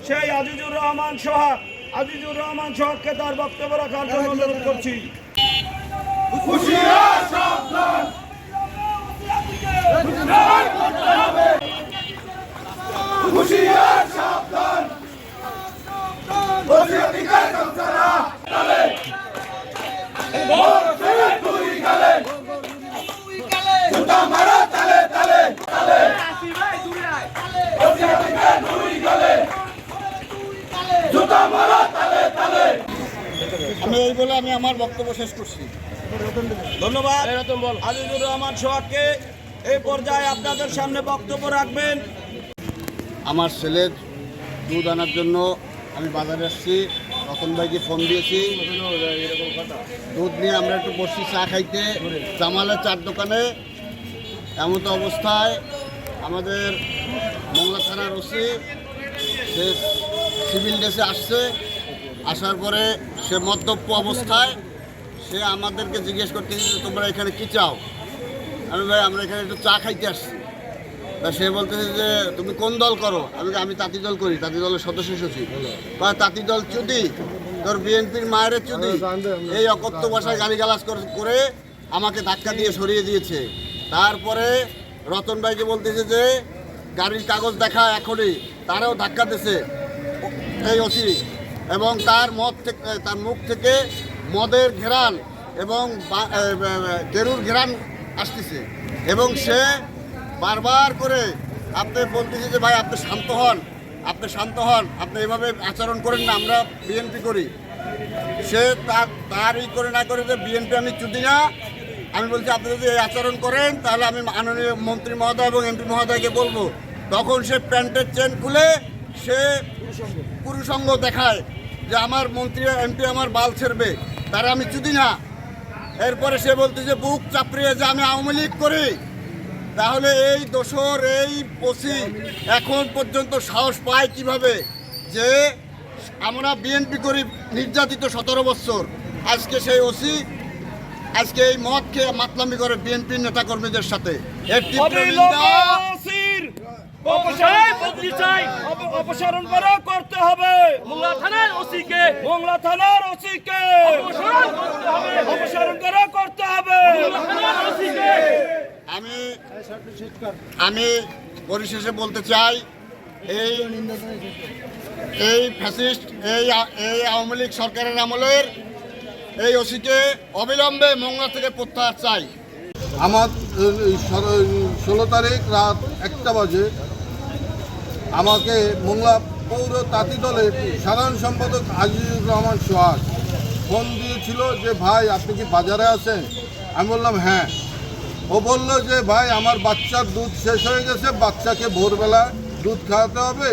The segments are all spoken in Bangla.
সেই আজিজুর রহমান সোহাগকে তার বক্তব্য রাখার জন্য অনুরোধ করছি। আমি এই বলে আমি আমার বক্তব্য শেষ করছি। ধন্যবাদ। আজিজুর রহমান সোহাগকে এই পর্যায়ে আপনাদের সামনে বক্তব্য রাখবেন। আমার ছেলের দুধ আনার জন্য আমি বাজারে আসছি, রতন ভাইকে ফোন দিয়েছি, দুধ নিয়ে আমরা একটু বসছি চা খাইতে জামালের চার দোকানে। এমন তো অবস্থায় আমাদের মোংলা থানার ওসি সে সিভিল ড্রেসে আসছে, আসার পরে সে মদ্যপ অবস্থায় সে আমাদেরকে জিজ্ঞেস করতেছে যে তোমরা এখানে কী চাও। আমি ভাই আমরা এখানে একটু চা খাইতে আসছি। তা সে বলতেছে যে তুমি কোন দল করো। আমি তাঁতি দল করি, তাঁতি দলের সদস্য সচিব। বা তাঁতি দল চুদি, তোর বিএনপির মায়ের চুদি, এই অকথ্য ভাষায় গালিগালাজ করে আমাকে ধাক্কা দিয়ে সরিয়ে দিয়েছে। তারপরে রতন ভাইকে বলতেছে যে গাড়ির কাগজ দেখা এখনই, তারাও ধাক্কা দিয়েছে এই ওসি। এবং তার মুখ থেকে মদের ঘেরান এবং গেরুর ঘেরান আসতেছে। এবং সে বারবার করে আপনি বলতেছে যে ভাই আপনি শান্ত হন, আপনি এভাবে আচরণ করেন না, আমরা বিএনপি করি। সে তার করে না করে যে বিএনপি আমি চুদি না। আমি বলছি আপনি যদি এই আচরণ করেন তাহলে আমি মাননীয় মন্ত্রী মহোদয় এবং এমপি মহোদয়কে বলবো। তখন সে প্যান্টের চেন খুলে সে পুরুষঙ্গ দেখায় যে আমার মন্ত্রী এমপি আমার বাল ছেড়বে, তারা আমি চুদি না। এরপরে সে বলতে যে বুক চাপড়িয়ে যে আমি আওয়ামী লীগ করি। তাহলে এই দোসর এই ওসি এখন পর্যন্ত সাহস পায় কিভাবে যে আমরা বিএনপি করি, নির্যাতিত 17 বছর। আজকে সেই ওসি আজকে এই মদ খেয়ে মাতলামি করে বিএনপির নেতাকর্মীদের সাথে। এর তীব্র নিন্দা। অপসারণ করতে হবে মোংলা থানার ওসিকে অপসারণ করতে হবে। আমি পরিশেষে বলতে চাই এই ফ্যাসিস্ট এই আওয়ামী লীগ সরকারের আমলের এই ওসিকে অবিলম্বে মোংলা থেকে প্রত্যাহার চাই। আমার 16 তারিখ রাত 1টা বাজে আমাকে মোংলা পৌর তাঁতি দলের সাধারণ সম্পাদক আজিজুর রহমান সোহাগ ফোন দিয়েছিল যে ভাই আপনি কি বাজারে আছেন। আমি বললাম হ্যাঁ। ও বলল যে ভাই আমার বাচ্চার দুধ শেষ হয়ে গেছে, বাচ্চাকে ভোরবেলা দুধ খাওয়াতে হবে,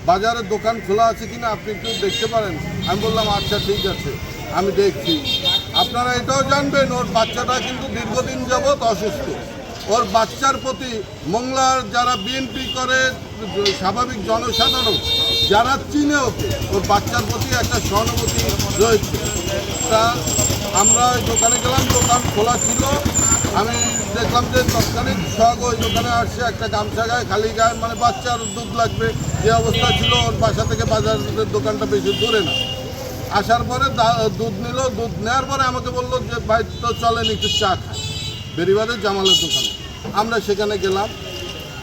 বাজারের দোকান খোলা আছে কিনা আপনি একটু দেখতে পারেন। আমি বললাম আচ্ছা ঠিক আছে, আমি দেখছি। আপনারা এটাও জানবেন ওর বাচ্চাটা কিন্তু দীর্ঘদিন যাবৎ অসুস্থ। ওর বাচ্চার প্রতি মোংলার যারা বিএনপি করে স্বাভাবিক জনসাধারণ যারা চিনে ওকে, ওর বাচ্চার প্রতি একটা সহানুভূতি রয়েছে। তা আমরা ওই দোকানে গেলাম, দোকান খোলা ছিল। আমি দেখলাম যে তৎক্ষণিক শখ ওই দোকানে আসছে, একটা গামছা গায়ে খালি গায়ে, মানে বাচ্চার দুধ লাগবে যে অবস্থা ছিল। ওর বাসা থেকে বাজারের দোকানটা বেশি দূরে না। আসার পরে দুধ নিল, দুধ নেওয়ার পরে আমাকে বললো যে ভাই তো চলেন একটু চা খাই বেরিবাদের জামালের দোকানে। আমরা সেখানে গেলাম,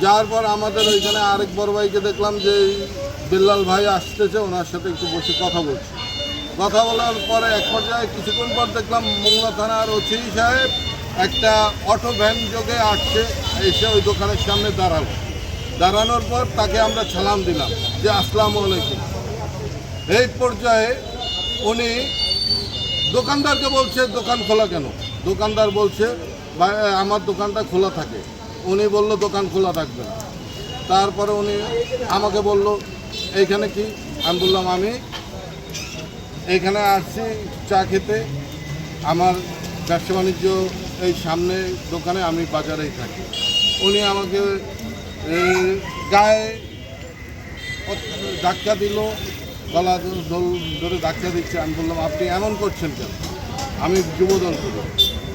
যাওয়ার পর আমাদের ওইখানে আরেক বড় ভাইকে দেখলাম যে বিল্লাল ভাই আসতেছে, ওনার সাথে একটু বসে কথা বলছি। কথা বলার পরে এক পর্যায়ে কিছুক্ষণ পর দেখলাম মোংলা থানার ওসি সাহেব একটা অটো ভ্যান যোগে আসছে, এসে ওই দোকানের সামনে দাঁড়ানোর পর তাকে আমরা সালাম দিলাম যে আসসালামু আলাইকুম। এই পর্যায়ে উনি দোকানদারকে বলছে দোকান খোলা কেন। দোকানদার বলছে ভাই আমার দোকানটা খোলা থাকে। উনি বলল দোকান খোলা থাকবে না। তারপরে উনি আমাকে বলল এইখানে কি। আমি বললাম আমি এইখানে আসছি চা খেতে, আমার ব্যবসা বাণিজ্য এই সামনে দোকানে, আমি বাজারেই থাকি। উনি আমাকে গায়ে ধাক্কা দিল, গলা ধরে ধাক্কা দিচ্ছে। আমি বললাম আপনি এমন করছেন কেন, আমি যুবদল করি।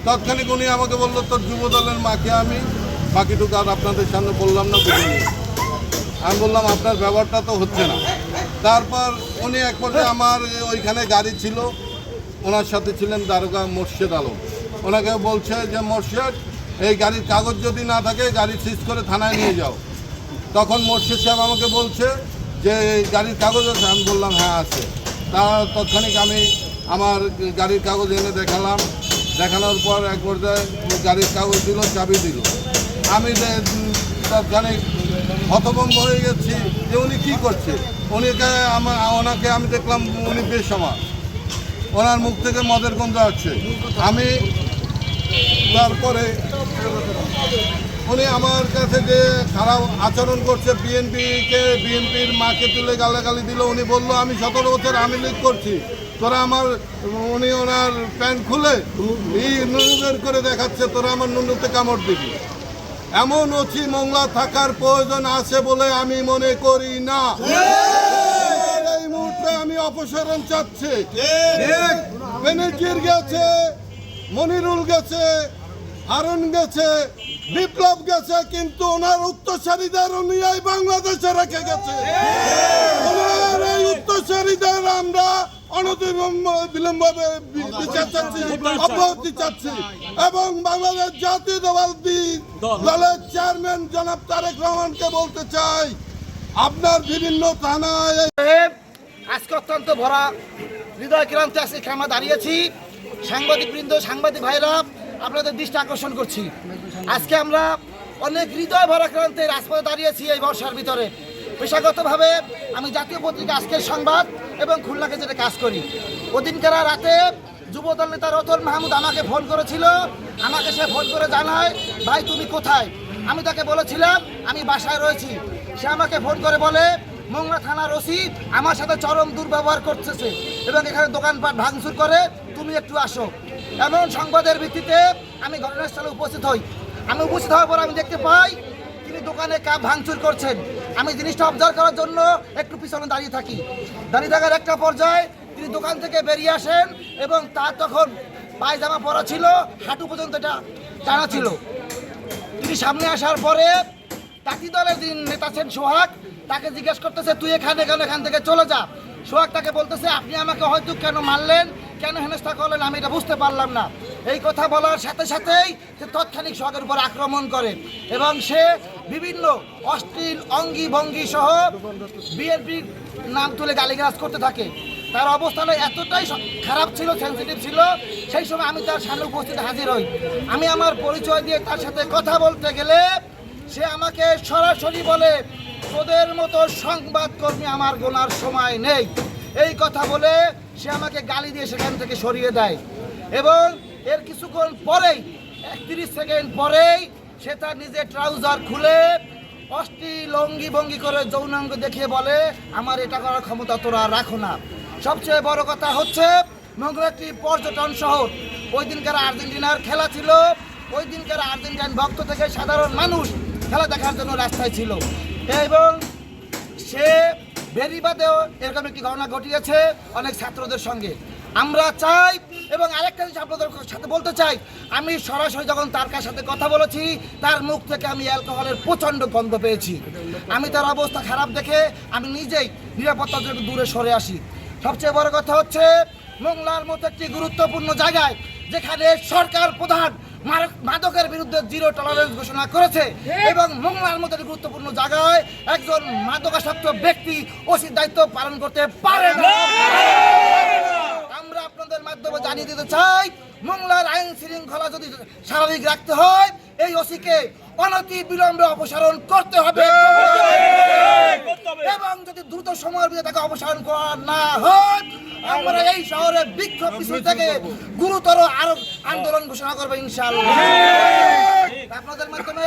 তৎক্ষণিক উনি আমাকে বললো তোর যুবদলের মাকে আমি, বাকিটুকু আর আপনাদের সামনে বললাম না, বুঝে নিয়ে। আমি বললাম আপনার ব্যবহারটা তো হচ্ছে না। তারপর উনি এক পর্যায়ে আমার ওইখানে গাড়ি ছিল, ওনার সাথে ছিলেন দারোগা মোর্শেদ আলম। ওনাকে বলছে যে মোর্শেদ, এই গাড়ির কাগজ যদি না থাকে গাড়ি সিজ করে থানায় নিয়ে যাও। তখন মোর্শেদ সাহেব আমাকে বলছে যে গাড়ির কাগজ আছে। আমি বললাম হ্যাঁ আছে। তৎক্ষণিক আমি আমার গাড়ির কাগজ এনে দেখালাম। দেখানোর পর এক পর্যায়ে গাড়ির কাগজ দিল, চাবি দিল। আমি তৎক্ষণিক হতভম্ব হয়ে গেছি যে উনি কী করছে। ওনাকে আমি দেখলাম উনি বেসামাল, ওনার মুখ থেকে মদের গন্ধ আসছে। আমি তারপরে উনি আমার কাছে যে খারাপ আচরণ করছে, বিএনপির মাকে তুলে গালাগালি দিল। উনি বললো আমি 17 বছর আওয়ামী লীগ করছি, তোরা আমার, উনি ওনার প্যান্ট খুলে নুনু বের করে দেখাচ্ছে, তোরা আমার নুনুতে কামড় দিবি। এমন ওসি মোংলা থাকার প্রয়োজন আছে বলে আমি মনে করি না। এই মুহূর্তে আমি অপসারণ চাচ্ছি। বেনজির গেছে, মনিরুল গেছে, হারুন গেছে, বিপ্লব গেছে, কিন্তু ওনার উত্তরসারীদের উনি এই বাংলাদেশে রেখে গেছে। ওনার এই উত্তরসারীদের আমরা অনতিবিলম্বে বিচার চাচ্ছি, অব্যাহতি চাচ্ছি। এবং বাংলাদেশ জাতীয়তাবাদী দলের চেয়ারম্যান জনাব তারেক রহমানকে বলতে চাই, আপনার বিভিন্ন থানায় আজকে অত্যন্ত ভরা হৃদয় ক্রান্তি আজকে আমরা দাঁড়িয়েছি। সাংবাদিকবৃন্দ, সাংবাদিক ভাইরা, আপনাদের দৃষ্টি আকর্ষণ করছি। আজকে আমরা অনেক হৃদয় ভরা ক্রান্তে রাজপথে দাঁড়িয়েছি এই বর্ষার ভিতরে। পেশাগতভাবে আমি জাতীয় পত্রিকা আজকের সংবাদ এবং খুলনাকে যেটা কাজ করি। ওদিনকার রাতে যুবদল নেতা রতন মাহমুদ আমাকে ফোন করেছিল। আমাকে সে ফোন করে জানায়, ভাই তুমি কোথায়? আমি তাকে বলেছিলাম আমি বাসায় রয়েছি। সে আমাকে ফোন করে বলে, মোংলা থানার ওসি আমার সাথে চরম দুর্ব্যবহার করতেছে এবং এখানে দোকানপাট ভাঙচুর করে, তুমি একটু আসো। এমন সংবাদের ভিত্তিতে আমি ঘটনাস্থলে উপস্থিত হই। আমি উপস্থিত হওয়ার পর আমি দেখতে পাই তিনি দোকানে কাপ ভাঙচুর করছেন। আমি জিনিসটা অবজার্ভ করার জন্য একটু পিছনে দাঁড়িয়ে থাকি। দাঁড়িয়ে থাকার একটা পর্যায়ে তিনি দোকান থেকে বেরিয়ে আসেন এবং তার তখন পায়জামা পরা ছিল, হাঁটু পর্যন্ত এটা টানা ছিল। তিনি সামনে আসার পরে তাঁতি দলের যিনি নেতা আছেন সোহাগ, তাকে জিজ্ঞেস করতেছে তুই এখানে কেন, এখান থেকে চলে যা। সোহাগ তাকে বলতেছে আপনি আমাকে হয়তো কেন মারলেন, কেন হেনস্থা করলেন আমি এটা বুঝতে পারলাম না। এই কথা বলার সাথে সাথেই সে তৎক্ষণিক সোহাগের উপর আক্রমণ করে এবং সে বিভিন্ন অশ্লীল অঙ্গি ভঙ্গি সহ বিএনপির নাম তুলে গালিগালাজ করতে থাকে। তার অবস্থানে এতটাই খারাপ ছিল, সেন্সিটিভ ছিল। সেই সময় আমি তার সামনে উপস্থিত হাজির হই। আমি আমার পরিচয় দিয়ে তার সাথে কথা বলতে গেলে সে আমাকে সরাসরি বলে, তোদের মতো সংবাদকর্মী আমার গোনার সময় নেই। এই কথা বলে সে আমাকে গালি দিয়ে সেখান থেকে সরিয়ে দেয় এবং এর কিছুক্ষণ পরেই 31 সেকেন্ড পরেই সে তার নিজের ট্রাউজার খুলে অশ্লীল অঙ্গি ভঙ্গি করে যৌনাঙ্গ দেখিয়ে বলে আমার এটা করার ক্ষমতা তোরা রাখো না। সবচেয়ে বড় কথা হচ্ছে মোংলা একটি পর্যটন শহর। ওই দিনকার আর্জেন্টিনার খেলা ছিল। ওই দিনকার আর্জেন্টাইন ভক্ত থেকে সাধারণ মানুষ খেলা দেখার জন্য রাস্তায় ছিল এবং সে বেরিবাদেও এরকম একটি ঘটনা ঘটিয়েছে অনেক ছাত্রদের সঙ্গে। আমরা চাই এবং আরেকটা জিনিস আপনাদের সাথে বলতে চাই, আমি সরাসরি যখন তার সাথে কথা বলেছি তার মুখ থেকে আমি অ্যালকোহলের প্রচণ্ড গন্ধ পেয়েছি। আমি তার অবস্থা খারাপ দেখে আমি নিজেই নিরাপত্তার জন্য দূরে সরে আসি। সবচেয়ে বড় কথা হচ্ছে মোংলার মতো একটি গুরুত্বপূর্ণ জায়গায় যেখানে সরকার প্রধান মাদকের বিরুদ্ধে 0 টলারেন্স ঘোষণা করেছে এবং মোংলার মতো গুরুত্বপূর্ণ জায়গায় একজন মাদকাসক্ত ব্যক্তি ওসির দায়িত্ব পালন করতে পারে না। আমরা আপনাদের মাধ্যমে জানিয়ে দিতে চাই, মোংলার আইন শৃঙ্খলা যদি স্বাভাবিক রাখতে হয় এই ওসিকে অনতি বিলম্বে অপসারণ করতে হবে এবং যদি দ্রুত সময়ের ভিতরে তাকে অপসারণ করা না হয় আমরা এই শহরে বিক্ষোভ মিছিল থেকে গুরুতর আরো আন্দোলন ঘোষণা করবো ইনশাআল্লাহ। আপনাদের মাধ্যমে